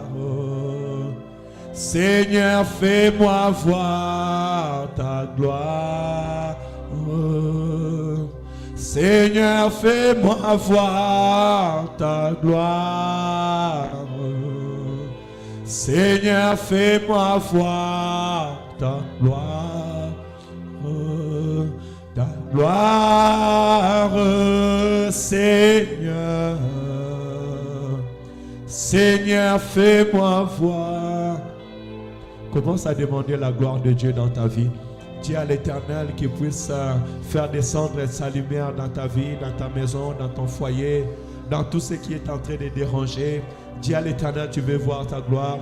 Seigneur, fais-moi voir ta gloire. Seigneur, fais-moi voir ta gloire. Seigneur, fais-moi voir ta gloire. Ta gloire, Seigneur. Seigneur, fais-moi voir. Commence à demander la gloire de Dieu dans ta vie. Dis à l'Éternel qu'il puisse faire descendre sa lumière dans ta vie, dans ta maison, dans ton foyer, dans tout ce qui est en train de déranger. Dis à l'Éternel, tu veux voir ta gloire.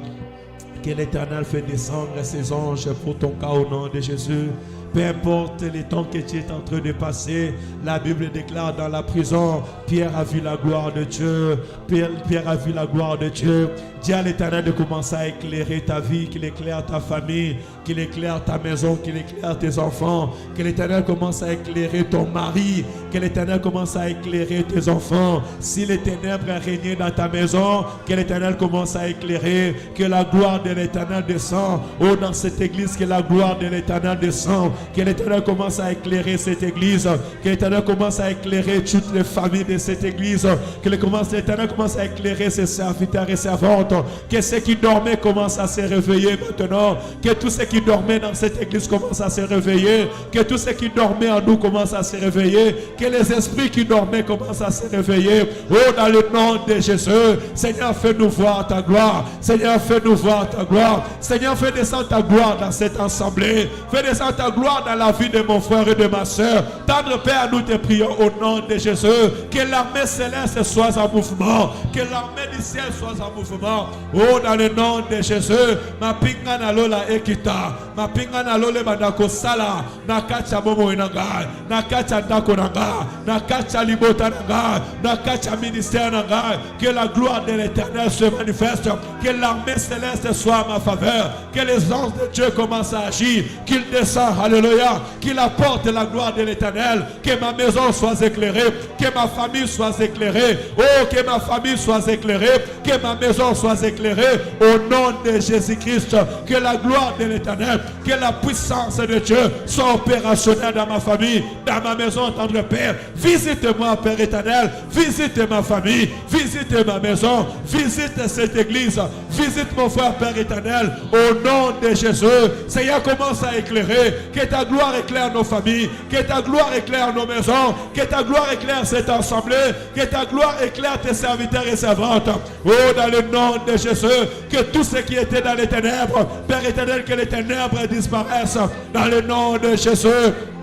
Que l'Éternel fait descendre ses anges pour ton cas au nom de Jésus. Peu importe les temps que tu es en train de passer, la Bible déclare dans la prison, Pierre a vu la gloire de Dieu. Pierre a vu la gloire de Dieu. Dis à l'Éternel de commencer à éclairer ta vie, qu'il éclaire ta famille, qu'il éclaire ta maison, qu'il éclaire tes enfants, que l'Éternel commence à éclairer ton mari, que l'Éternel commence à éclairer tes enfants. Si les ténèbres régnaient dans ta maison, que l'Éternel commence à éclairer, que la gloire de l'Éternel descend. Oh, dans cette église, que la gloire de l'Éternel descend, que l'Éternel commence à éclairer cette église, que l'Éternel commence à éclairer toutes les familles de cette église, que l'Éternel commence à éclairer ses serviteurs et servantes, que ceux qui dormaient commencent à se réveiller maintenant, que tous ceux qui dormaient dans cette église commencent à se réveiller, que tous ceux qui dormaient en nous commencent à se réveiller, que les esprits qui dormaient commencent à se réveiller. Oh, dans le nom de Jésus, Seigneur, fais-nous voir ta gloire. Seigneur, fais-nous voir ta gloire. Seigneur, fais descendre ta gloire dans cette assemblée. Fais descendre ta gloire dans la vie de mon frère et de ma soeur. Tendre Père, nous te prions au nom de Jésus. Que l'armée céleste soit en mouvement. Que l'armée du ciel soit en mouvement. Oh, dans le nom de Jésus. Ma pinga na lola ekita. Ma pinga na lole bandako sala. Na kacha momo inanga. Na kacha ndako nanga. Na kacha libota nanga. Na kacha ministère nanga. Que la gloire de l'Éternel se manifeste. Que l'armée céleste soit en ma faveur. Que les anges de Dieu commencent à agir. Qu'ils descendent. Alléluia. Qu'il apporte la gloire de l'Éternel. Que ma maison soit éclairée. Que ma famille soit éclairée. Oh, que ma famille soit éclairée. Que ma maison soit éclairée. Au nom de Jésus-Christ. Que la gloire de l'Éternel, que la puissance de Dieu soit opérationnelle dans ma famille, dans ma maison, tendre Père. Visite-moi, Père éternel. Visite ma famille. visite ma maison, visite cette église, visite mon frère Père éternel, au nom de Jésus. Seigneur, commence à éclairer, que ta gloire éclaire nos familles, que ta gloire éclaire nos maisons, que ta gloire éclaire cette assemblée, que ta gloire éclaire tes serviteurs et servantes. Oh, dans le nom de Jésus, que tout ce qui était dans les ténèbres, Père éternel, que les ténèbres disparaissent, dans le nom de Jésus.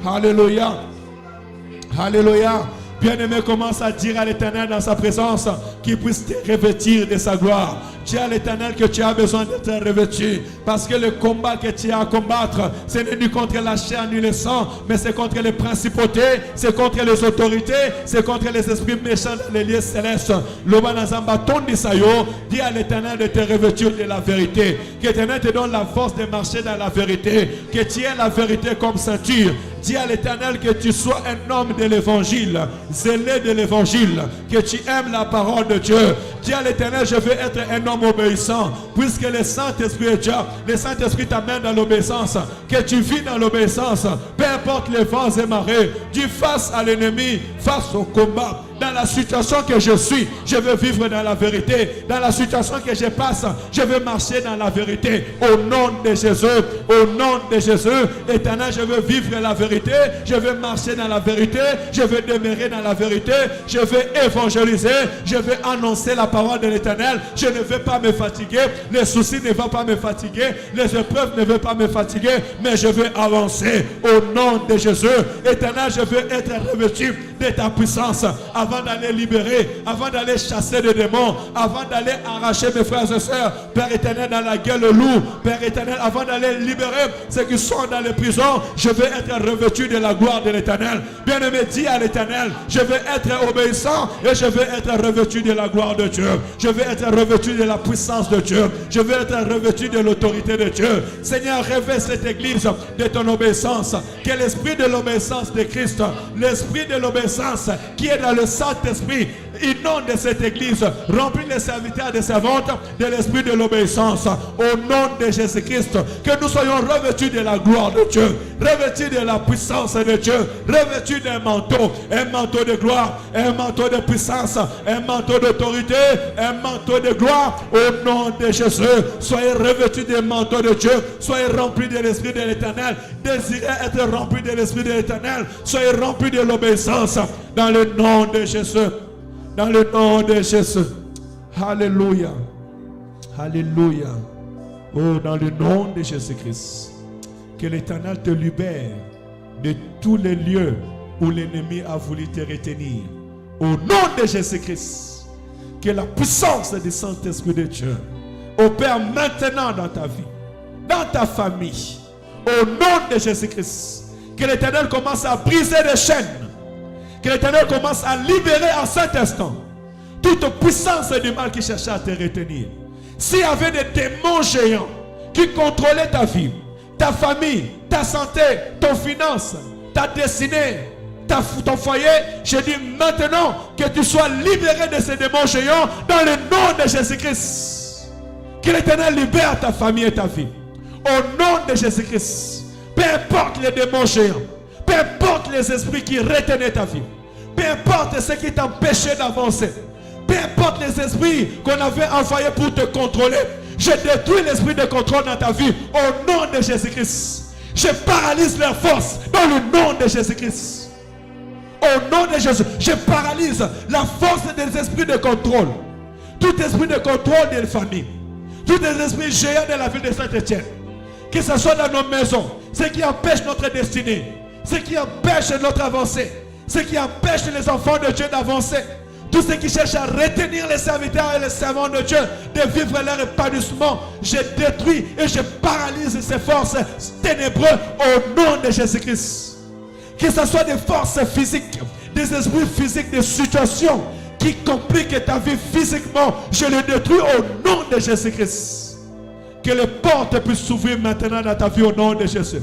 Alléluia. Alléluia. Bien-aimé, commence à dire à l'Éternel dans sa présence qu'il puisse te revêtir de sa gloire. Dis à l'Éternel que tu as besoin d'être revêtu. Parce que le combat que tu as à combattre, ce n'est ni contre la chair ni le sang, mais c'est contre les principautés, c'est contre les autorités, c'est contre les esprits méchants dans les lieux célestes. Dis à l'Éternel de te revêtir de la vérité. Que l'Éternel te donne la force de marcher dans la vérité. Que tu aies la vérité comme ceinture. Dis à l'Éternel que tu sois un homme de l'évangile, zélé de l'évangile, que tu aimes la parole de Dieu. Dis à l'Éternel, je veux être un homme obéissant, puisque le Saint-Esprit est Dieu. Le Saint-Esprit t'amène dans l'obéissance, que tu vis dans l'obéissance, peu importe les vents et marées. Dis face à l'ennemi, face au combat. Dans la situation que je suis, je veux vivre dans la vérité. Dans la situation que je passe, je veux marcher dans la vérité. Au nom de Jésus, au nom de Jésus, Éternel, je veux vivre la vérité. Je veux marcher dans la vérité. Je veux demeurer dans la vérité. Je veux évangéliser. Je veux annoncer la parole de l'Éternel. Je ne veux pas me fatiguer. Les soucis ne vont pas me fatiguer. Les épreuves ne vont pas me fatiguer. Mais je veux avancer au nom de Jésus. Éternel, je veux être revêtu de ta puissance. Avant d'aller libérer, avant d'aller chasser les démons, avant d'aller arracher mes frères et sœurs, Père éternel, dans la gueule loup, Père éternel, avant d'aller libérer ceux qui sont dans les prisons, je veux être revêtu de la gloire de l'Éternel. Bien-aimé, dis à l'Éternel, je veux être obéissant et je veux être revêtu de la gloire de Dieu. Je veux être revêtu de la puissance de Dieu. Je veux être revêtu de l'autorité de Dieu. Seigneur, revêt cette église de ton obéissance. Que l'esprit de l'obéissance de Christ, l'esprit de l'obéissance qui est dans le Saint-Esprit, inonde cette église, remplit les serviteurs et les servantes de l'esprit de l'obéissance. Au nom de Jésus-Christ, que nous soyons revêtus de la gloire de Dieu, revêtus de la puissance de Dieu, revêtus d'un manteau, un manteau de gloire, un manteau de puissance, un manteau d'autorité, un manteau de gloire. Au nom de Jésus, soyez revêtus du manteau de Dieu, soyez remplis de l'esprit de l'Éternel, désirez être remplis de l'esprit de l'Éternel, soyez remplis de l'obéissance dans le nom de Jésus. Dans le nom de Jésus. Alléluia. Alléluia. Oh, dans le nom de Jésus-Christ. Que l'Éternel te libère de tous les lieux où l'ennemi a voulu te retenir. Au nom de Jésus-Christ. Que la puissance du Saint-Esprit de Dieu opère maintenant dans ta vie, dans ta famille. Au nom de Jésus-Christ. Que l'Éternel commence à briser les chaînes. Que l'Éternel commence à libérer en cet instant toute puissance du mal qui cherchait à te retenir. S'il y avait des démons géants qui contrôlaient ta vie, ta famille, ta santé, ton finance, ta destinée, ton foyer, je dis maintenant que tu sois libéré de ces démons géants dans le nom de Jésus-Christ. Que l'Éternel libère ta famille et ta vie. Au nom de Jésus-Christ. Peu importe les démons géants, peu importe les esprits qui retenaient ta vie, peu importe ce qui t'empêchait d'avancer, peu importe les esprits qu'on avait envoyés pour te contrôler, je détruis l'esprit de contrôle dans ta vie au nom de Jésus-Christ. Je paralyse leur force dans le nom de Jésus-Christ. Au nom de Jésus, je paralyse la force des esprits de contrôle. Tout esprit de contrôle des familles, tous les esprits géants de la ville de Saint-Étienne, que ce soit dans nos maisons, ce qui empêche notre destinée, ce qui empêche notre avancée, ce qui empêche les enfants de Dieu d'avancer, tous ceux qui cherchent à retenir les serviteurs et les servants de Dieu de vivre leur épanouissement, je détruis et je paralyse ces forces ténébreuses au nom de Jésus-Christ. Que ce soit des forces physiques, des esprits physiques, des situations qui compliquent ta vie physiquement, je les détruis au nom de Jésus-Christ. Que les portes puissent s'ouvrir maintenant dans ta vie au nom de Jésus.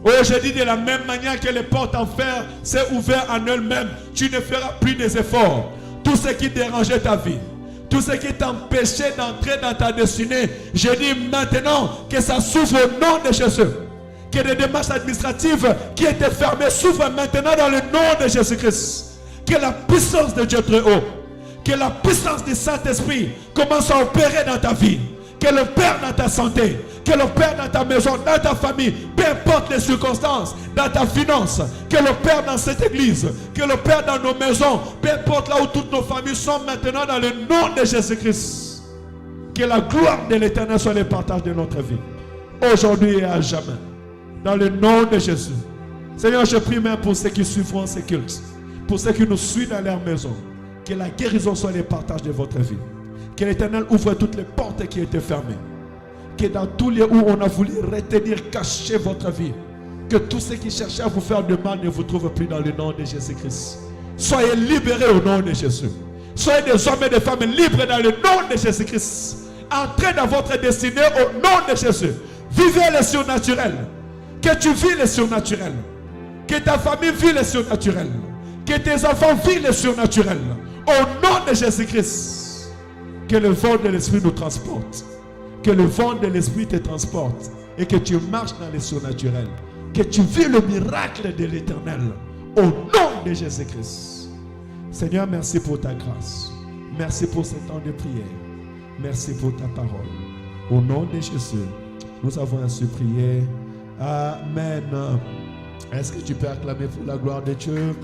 Oh, je dis de la même manière que les portes en fer s'est ouvert en elles-mêmes, tu ne feras plus des efforts. Tout ce qui dérangeait ta vie, tout ce qui t'empêchait d'entrer dans ta destinée, je dis maintenant que ça s'ouvre au nom de Jésus. Que les démarches administratives qui étaient fermées s'ouvrent maintenant dans le nom de Jésus-Christ. Que la puissance de Dieu très haut, Que la puissance du Saint-Esprit commence à opérer dans ta vie. Que le Père dans ta santé, que le Père dans ta maison, dans ta famille, peu importe les circonstances, dans ta finance, que le Père dans cette église, que le Père dans nos maisons, peu importe là où toutes nos familles sont maintenant, dans le nom de Jésus-Christ. Que la gloire de l'Éternel soit le partage de notre vie, aujourd'hui et à jamais. Dans le nom de Jésus. Seigneur, je prie même pour ceux qui suivront ces cultes, pour ceux qui nous suivent dans leur maison. Que la guérison soit le partage de votre vie. Que l'Éternel ouvre toutes les portes qui étaient fermées. Que dans tous les lieux où on a voulu retenir, cacher votre vie, que tous ceux qui cherchaient à vous faire de mal ne vous trouvent plus dans le nom de Jésus-Christ. Soyez libérés au nom de Jésus. Soyez des hommes et des femmes libres dans le nom de Jésus-Christ. Entrez dans votre destinée au nom de Jésus. Vivez le surnaturel. Que tu vis le surnaturel. Que ta famille vit le surnaturel. Que tes enfants vivent le surnaturel. Au nom de Jésus-Christ. Que le vent de l'Esprit nous transporte. Que le vent de l'Esprit te transporte. Et que tu marches dans le surnaturel. Que tu vis le miracle de l'Éternel. Au nom de Jésus-Christ. Seigneur, merci pour ta grâce. Merci pour ce temps de prière. Merci pour ta parole. Au nom de Jésus, nous avons ainsi prié. Amen. Est-ce que tu peux acclamer pour la gloire de Dieu?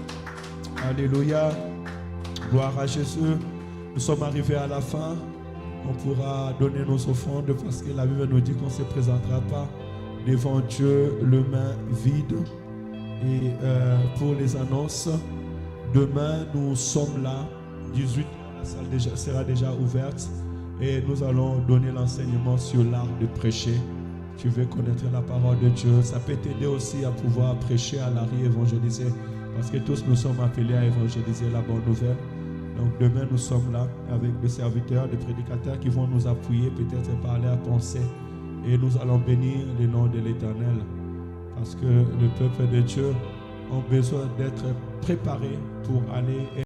Alléluia. Gloire à Jésus. Nous sommes arrivés à la fin. On pourra donner nos offrandes parce que la Bible nous dit qu'on ne se présentera pas devant Dieu les mains vides. Et pour les annonces, demain nous sommes là, 18h, la salle sera déjà ouverte et nous allons donner l'enseignement sur l'art de prêcher. Tu veux connaître la parole de Dieu, ça peut t'aider aussi à pouvoir prêcher à la rue, évangéliser, parce que tous nous sommes appelés à évangéliser la bonne nouvelle. Donc demain nous sommes là avec des serviteurs, des prédicateurs qui vont nous appuyer, peut-être parler à penser, et nous allons bénir le nom de l'Éternel, parce que le peuple de Dieu a besoin d'être préparé pour aller